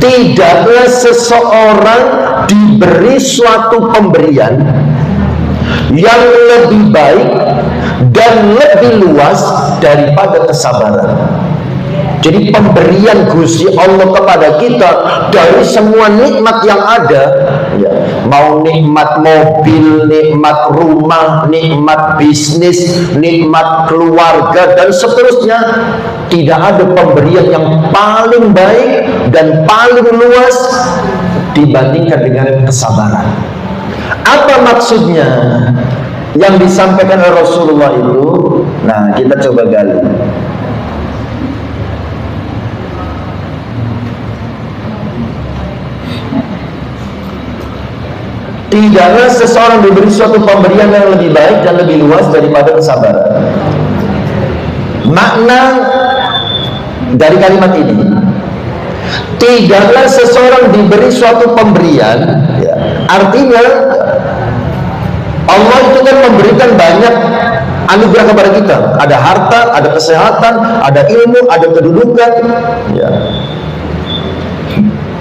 Tidaklah seseorang diberi suatu pemberian yang lebih baik dan lebih luas daripada kesabaran. Jadi pemberian Gusti Allah kepada kita dari semua nikmat yang ada, ya, mau nikmat mobil, nikmat rumah, nikmat bisnis, nikmat keluarga, dan seterusnya. Tidak ada pemberian yang paling baik dan paling luas dibandingkan dengan kesabaran. Apa maksudnya yang disampaikan oleh Rasulullah itu? Nah, kita coba gali. Tidaklah seseorang diberi suatu pemberian yang lebih baik dan lebih luas daripada kesabaran. Makna dari kalimat ini, tidaklah seseorang diberi suatu pemberian, ya, artinya Allah itu kan memberikan banyak anugerah kepada kita. Ada harta, ada kesehatan, ada ilmu, ada kedudukan, ya.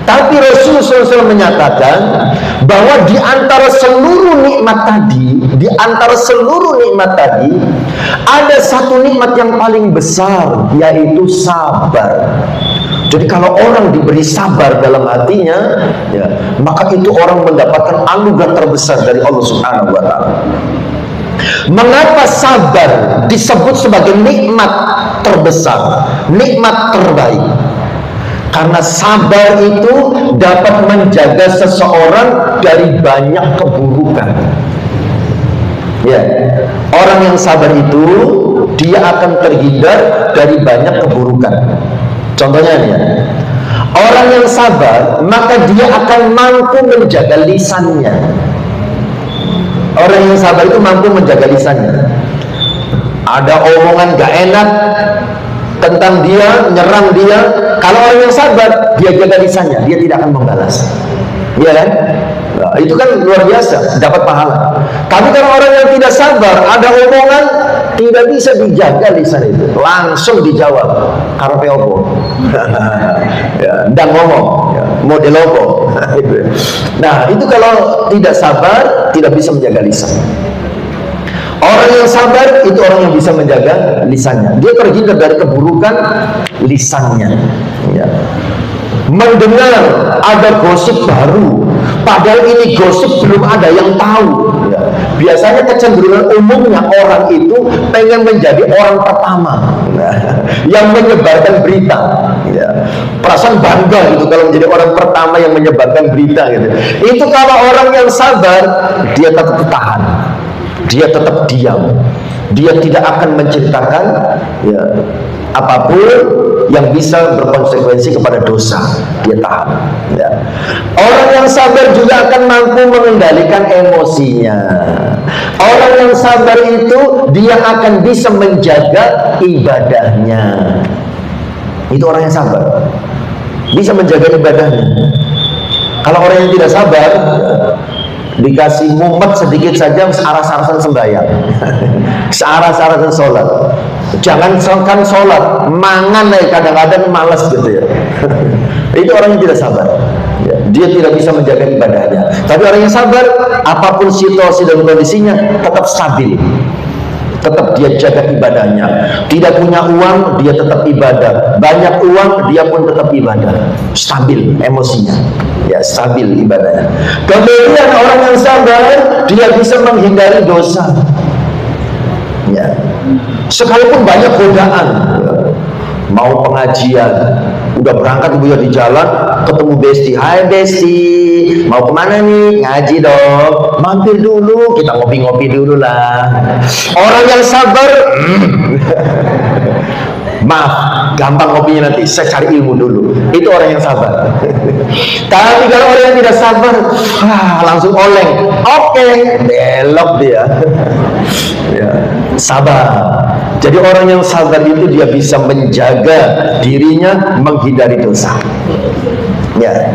Tapi Rasulullah SAW menyatakan bahwa di antara seluruh nikmat tadi, ada satu nikmat yang paling besar, yaitu sabar. Jadi kalau orang diberi sabar dalam hatinya, ya, maka itu orang mendapatkan anugerah terbesar dari Allah Subhanahu wa Ta'ala. Mengapa sabar disebut sebagai nikmat terbesar, nikmat terbaik? Karena sabar itu dapat menjaga seseorang dari banyak keburukan. Ya, orang yang sabar itu dia akan terhindar dari banyak keburukan. Contohnya nih ya, orang yang sabar maka dia akan mampu menjaga lisannya. Orang yang sabar itu mampu menjaga lisannya. Ada omongan gak enak tentang dia, nyerang dia, kalau orang yang sabar, dia jaga lisannya, dia tidak akan membalas. Iya kan? Nah, itu kan luar biasa, dapat pahala. Tapi kalau orang yang tidak sabar, ada omongan, tidak bisa dijaga lisan itu, langsung dijawab. Karepe opo? Ya, ndang ngomong, ya, model opo. Nah, itu kalau tidak sabar, tidak bisa menjaga lisan. Orang yang sabar itu orang yang bisa menjaga lisannya. Dia terhindar dari keburukan lisannya. Ya. Mendengar ada gosip baru, padahal ini gosip belum ada yang tahu. Ya. Biasanya kecenderungan umumnya orang itu pengen menjadi orang pertama, yang menyebarkan berita. Ya. Perasaan bangga gitu kalau menjadi orang pertama yang menyebarkan berita. Gitu. Itu kalau orang yang sabar, dia tetap tahan. Dia tetap diam, dia tidak akan menceritakan, ya, apapun yang bisa berkonsekuensi kepada dosa. Dia tahan, ya. Orang yang sabar juga akan mampu mengendalikan emosinya. Orang yang sabar itu dia akan bisa menjaga ibadahnya. Itu orang yang sabar, bisa menjaga ibadahnya. Kalau orang yang tidak sabar, dikasih mumet sedikit saja searas-arasan sembahyang, searas-arasan sholat. Jangan kan sholat, mangan kadang-kadang malas gitu ya. Itu orang yang tidak sabar, ya, dia tidak bisa menjaga ibadahnya. Tapi orang yang sabar, apapun situasi dan kondisinya tetap stabil, tetap dia jaga ibadahnya. Tidak punya uang, dia tetap ibadah. Banyak uang, dia pun tetap ibadah. Stabil emosinya, ya, stabil ibadahnya. Kemudian orang yang sabar, dia bisa menghindari dosa. Ya. Sekalipun banyak godaan, ya. Mau pengajian, udah berangkat ibu ya di jalan, ketemu Besti, hai Besti, mau kemana nih? Ngaji dong, mampir dulu, kita ngopi-ngopi dulu lah. Orang yang sabar, maaf, gampang ngopinya nanti, saya cari ilmu dulu. Itu orang yang sabar. Tapi kalau orang yang tidak sabar, langsung oleng, oke, belok dia. Ya, sabar. Jadi orang yang sabar itu dia bisa menjaga dirinya, menghindari dosa. Ya.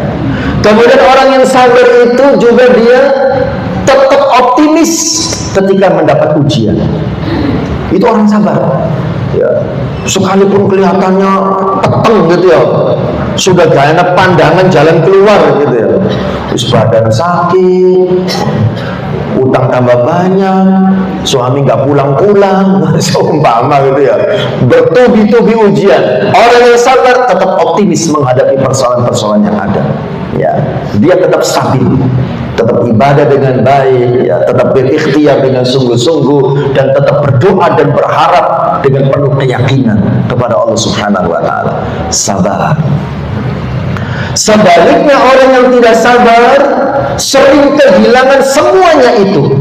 Kemudian orang yang sabar itu juga dia tetap optimis ketika mendapat ujian. Itu orang sabar. Ya. Sekalipun kelihatannya peteng gitu ya, sudah gak enak pandangan jalan keluar gitu ya, terus badan sakit, utang tambah banyak, suami nggak pulang-pulang, seumpama gitu ya, bertubi-tubi ujian. Orang yang sabar tetap optimis menghadapi persoalan-persoalan yang ada. Ya, dia tetap stabil. tetap ibadah dengan baik, ya, tetap berikhtiar dengan sungguh-sungguh, dan tetap berdoa dan berharap dengan penuh keyakinan kepada Allah Subhanahu wa Ta'ala. Sabar. Sebaliknya orang yang tidak sabar sering kehilangan semuanya itu.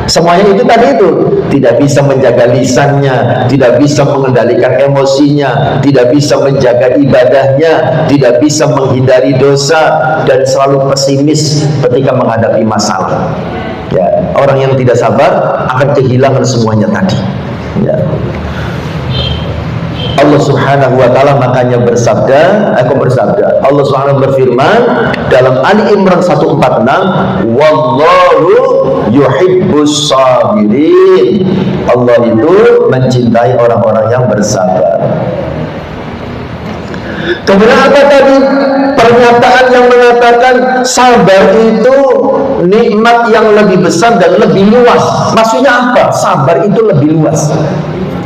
Semuanya itu tadi itu, tidak bisa menjaga lisannya, tidak bisa mengendalikan emosinya, tidak bisa menjaga ibadahnya, tidak bisa menghindari dosa, dan selalu pesimis ketika menghadapi masalah. Ya, orang yang tidak sabar akan kehilangan semuanya tadi. Ya. Allah Subhanahu wa Ta'ala makanya bersabda, Allah Subhanahu berfirman dalam Ali Imran 146, wallahu yuhibbus sabirin. Allah itu mencintai orang-orang yang bersabar. Kemudian apa tadi? Pernyataan yang mengatakan sabar itu nikmat yang lebih besar dan lebih luas. Maksudnya apa? Sabar itu lebih luas.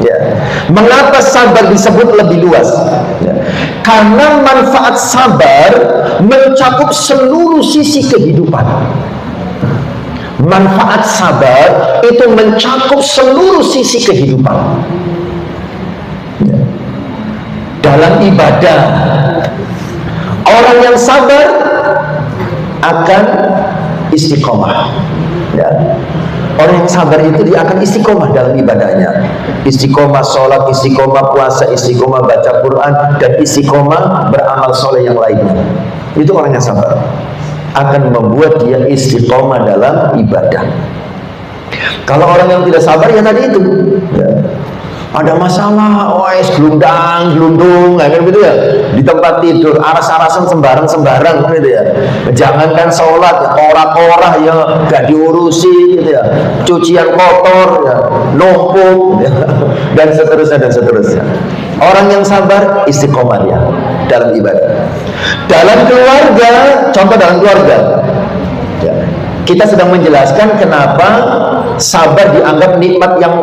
Ya. Mengapa sabar disebut lebih luas? Ya. Karena manfaat sabar mencakup seluruh sisi kehidupan. Manfaat sabar itu mencakup seluruh sisi kehidupan. Ya. Dalam ibadah, orang yang sabar akan istiqomah. Ya. Orang yang sabar itu dia akan istiqomah dalam ibadahnya. Istiqomah sholat, istiqomah puasa, istiqomah baca Quran, dan istiqomah beramal soleh yang lainnya. Itu orang yang sabar akan membuat dia istiqomah dalam ibadah. Kalau orang yang tidak sabar ya tadi itu, ya, ada masalah, gelundang, gelundung, kan gitu ya, di tempat tidur, aras-arasan sembarang gitu ya. Jangankan sholat, ya, korah-korah ya gak diurusi gitu ya, cucian kotor ya, numpuk ya, dan seterusnya. Orang yang sabar istiqomah ya dalam ibadah. Dalam keluarga, contoh dalam keluarga, ya, kita sedang menjelaskan kenapa sabar dianggap nikmat yang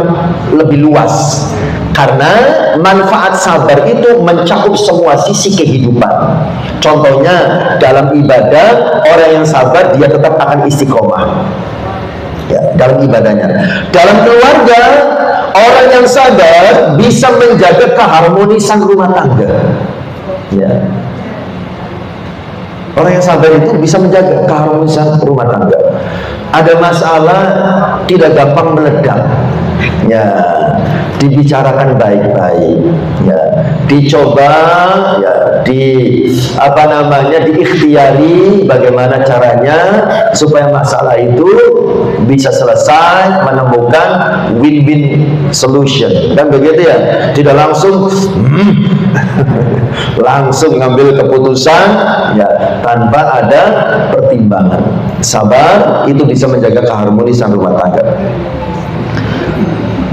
lebih luas. Karena manfaat sabar itu mencakup semua sisi kehidupan. Contohnya dalam ibadah, orang yang sabar dia tetap akan istiqomah ya, dalam ibadahnya. Dalam keluarga, orang yang sabar bisa menjaga keharmonisan rumah tangga ya. Orang yang sabar itu bisa menjaga keharmonisan rumah tangga. Ada masalah tidak gampang meledak ya, dibicarakan baik-baik ya, dicoba ya, diikhtiari bagaimana caranya supaya masalah itu bisa selesai, menemukan win-win solution, dan begitu ya, tidak langsung langsung ngambil keputusan ya tanpa ada pertimbangan. Sabar itu bisa menjaga keharmonisan rumah tangga.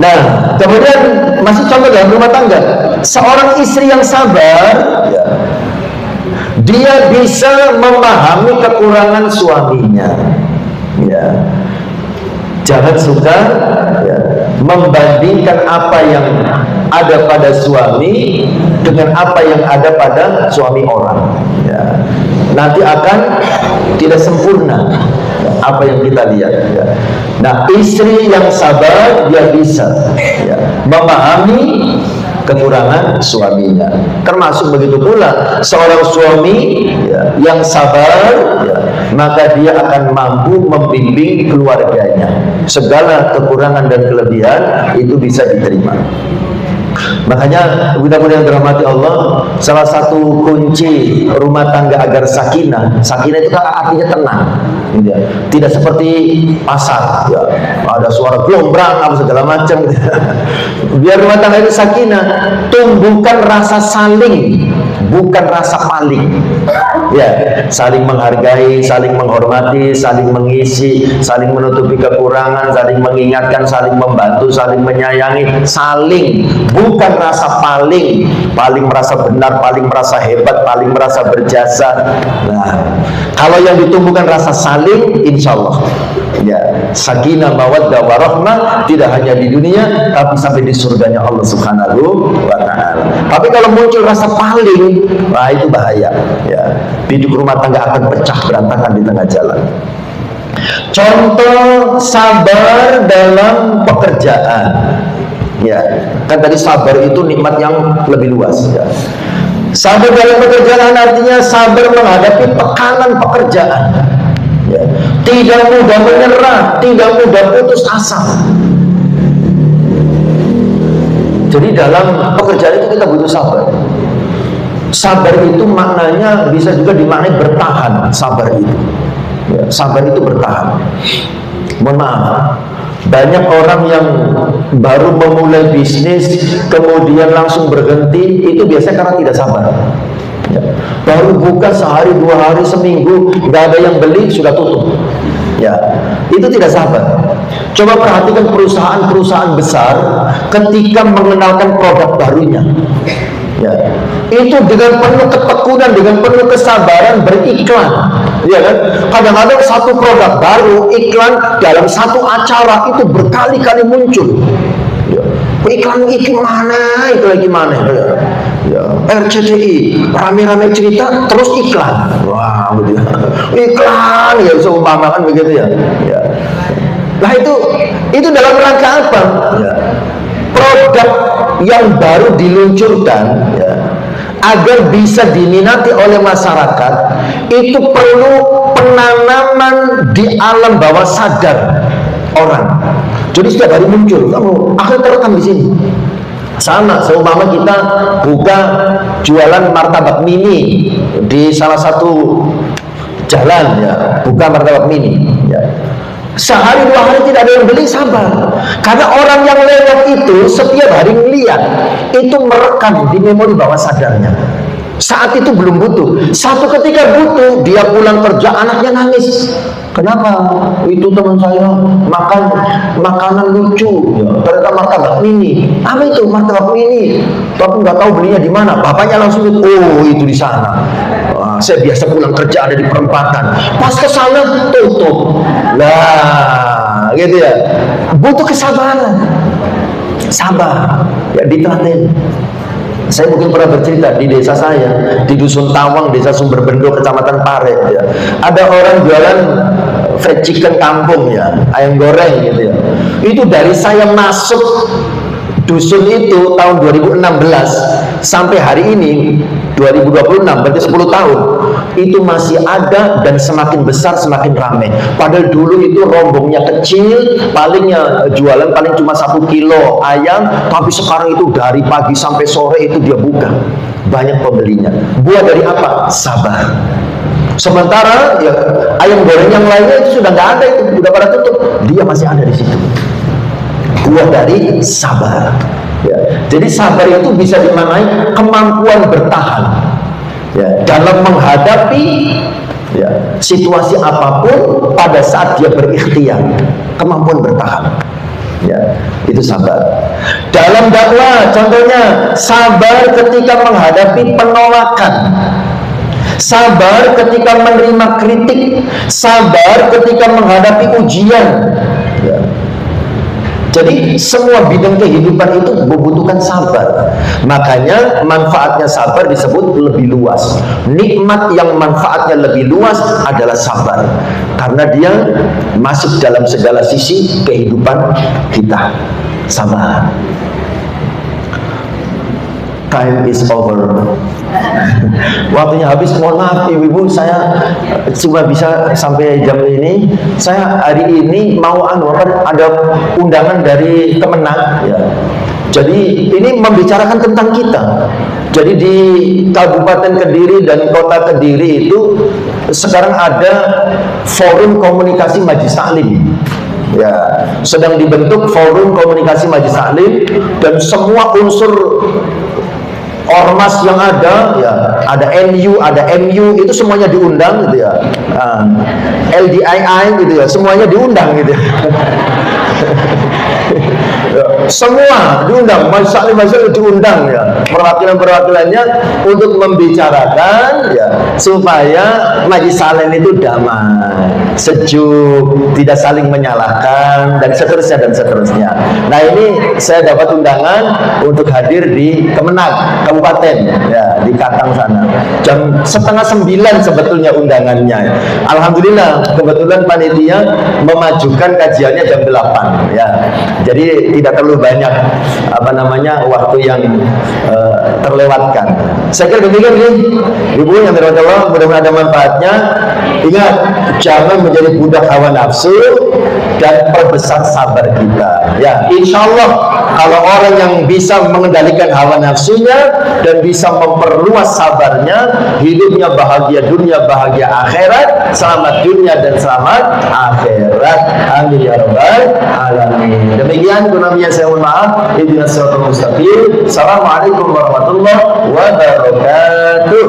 Nah, kemudian masih contoh dalam rumah tangga, seorang istri yang sabar ya, dia bisa memahami kekurangan suaminya ya. Jangan suka ya, membandingkan apa yang ada pada suami dengan apa yang ada pada suami orang ya. Nanti akan tidak sempurna apa yang kita lihat ya. Nah, istri yang sabar dia bisa ya, memahami kekurangan suaminya. Termasuk begitu pula seorang suami ya, yang sabar ya, maka dia akan mampu membimbing keluarganya. Segala kekurangan dan kelebihan itu bisa diterima. Makanya mudah-mudahan dirahmati Allah, salah satu kunci rumah tangga agar sakinah itu kan artinya tenang gitu ya. Tidak seperti pasar ya, ada suara glombrang apa segala macam gitu. Biar rumah tangga itu sakinah, tumbuhkan rasa saling, bukan rasa paling ya, saling menghargai, saling menghormati, saling mengisi, saling menutupi kekurangan, saling mengingatkan, saling membantu, saling menyayangi, saling, bukan rasa paling merasa benar, paling merasa hebat, paling merasa berjasa. Nah, kalau yang ditumbuhkan rasa saling, insya Allah ya, sakinah, mawaddah, warahmah, tidak hanya di dunia tapi sampai di surganya Allah Subhanahu wa Ta'ala. Tapi kalau muncul rasa paling, nah itu bahaya ya, hidup rumah tangga akan pecah berantakan di tengah jalan. Contoh sabar dalam pekerjaan. Ya, kan tadi sabar itu nikmat yang lebih luas. Ya. Sabar dalam pekerjaan artinya sabar menghadapi tekanan pekerjaan. Ya. Tidak mudah menyerah, tidak mudah putus asa. Jadi dalam pekerjaan itu kita butuh sabar. Sabar itu maknanya bisa juga dimaknai bertahan. Sabar itu, ya, sabar itu bertahan. Mohon maaf, banyak orang yang baru memulai bisnis kemudian langsung berhenti, itu biasanya karena tidak sabar. Ya. Baru buka sehari, 2 hari, seminggu, nggak ada yang beli, sudah tutup. Ya, itu tidak sabar. Coba perhatikan perusahaan-perusahaan besar ketika mengenalkan produk barunya. Ya, itu dengan penuh ketekunan, dengan penuh kesabaran beriklan, ya kan? Kadang-kadang satu produk baru iklan dalam satu acara itu berkali-kali muncul. Ya. Iklan itu mana, itu lagi mana? Ya. RCTI rame-rame cerita terus iklan. Wah, gitu. Iklan ya seumpamakan begitu ya. Ya. Nah itu dalam rangka apa? Ya. Produk yang baru diluncurkan, ya, agar bisa diminati oleh masyarakat, itu perlu penanaman di alam bawah sadar orang. Jadi setiap hari muncul, kamu akan terekam di sini. Sama, seumpama kita buka jualan martabak mini di salah satu jalan, ya, buka martabak mini, ya. Sehari 2 hari tidak ada yang beli, sabar. Karena orang yang lewat itu setiap hari melihat, itu merekam di memori bawah sadarnya. Saat itu belum butuh. Satu ketika butuh, dia pulang kerja, anaknya nangis. Kenapa? Itu teman saya makan makanan lucu, ya, ternyata martabak mini. Apa itu martabak mini? Tapi nggak tahu belinya di mana. Bapaknya langsung, oh itu di sana. Wah, saya biasa pulang kerja ada di perempatan. Pas ke sana tutup. Lah, gitu ya. Butuh kesabaran. Sabar, ya ditelaten. Saya mungkin pernah bercerita di desa saya, di Dusun Tawang, Desa Sumberbendo, Kecamatan Pare, ya. Ada orang jualan fried chicken kampung, ya, ayam goreng gitu ya. Itu dari saya masuk dusun itu tahun 2016 sampai hari ini 2026, berarti 10 tahun, itu masih ada dan semakin besar semakin ramai. Padahal dulu itu rombongnya kecil, palingnya jualan paling cuma 1 kilo ayam, tapi sekarang itu dari pagi sampai sore itu dia buka, banyak pembelinya. Buah dari apa? Sabar. Sementara ya, ayam goreng yang lainnya itu sudah nggak ada, itu sudah pada tutup, dia masih ada di situ. Buah dari sabar. Ya. Jadi sabar itu bisa dimaknai kemampuan bertahan, ya, dalam menghadapi, ya, situasi apapun pada saat dia berikhtiar, kemampuan bertahan, ya, itu sabar. Dalam dakwah contohnya sabar ketika menghadapi penolakan, sabar ketika menerima kritik, sabar ketika menghadapi ujian, ya. Jadi semua bidang kehidupan itu membutuhkan sabar. Makanya manfaatnya sabar disebut lebih luas. Nikmat yang manfaatnya lebih luas adalah sabar, karena dia masuk dalam segala sisi kehidupan kita. Sabar. Time is over. Waktunya habis. Mohon maaf ibu-ibu, saya cuma bisa sampai jam ini. Saya hari ini mau ada undangan dari Kemenang, ya. Jadi ini membicarakan tentang kita. Jadi di Kabupaten Kediri dan Kota Kediri itu sekarang ada forum komunikasi Majelis Taklim. Ya, sedang dibentuk forum komunikasi Majelis Taklim, dan semua unsur ormas yang ada, ya, ada NU, ada MU, itu semuanya diundang gitu ya. LDII gitu ya, semuanya diundang gitu ya. Semua diundang, majelis diundang, ya, perwakilan-perwakilannya untuk membicarakan, ya, supaya Majelis Taklim itu damai. sejuk, tidak saling menyalahkan, dan seterusnya dan seterusnya. Nah, ini saya dapat undangan untuk hadir di Kemenag Kabupaten, ya, di Katang sana. Jam 8:30 sebetulnya undangannya. Alhamdulillah, kebetulan panitia memajukan kajiannya jam 8, ya. Jadi tidak terlalu banyak waktu yang terlewatkan. Saya kira demikian nih, Ibu yang dirahmati Allah, mudah-mudahan ada manfaatnya. Ingat, jangan menjadi budak hawa nafsu dan perbesar sabar kita. Ya, insya Allah kalau orang yang bisa mengendalikan hawa nafsunya dan bisa memperluas sabarnya, hidupnya bahagia dunia, bahagia akhirat, selamat dunia dan selamat akhirat. Amin ya rabbal alamin. Demikian kunamnya, saya mohon maaf. Ihdinas siratal mustaqim. Assalamualaikum warahmatullahi wabarakatuh.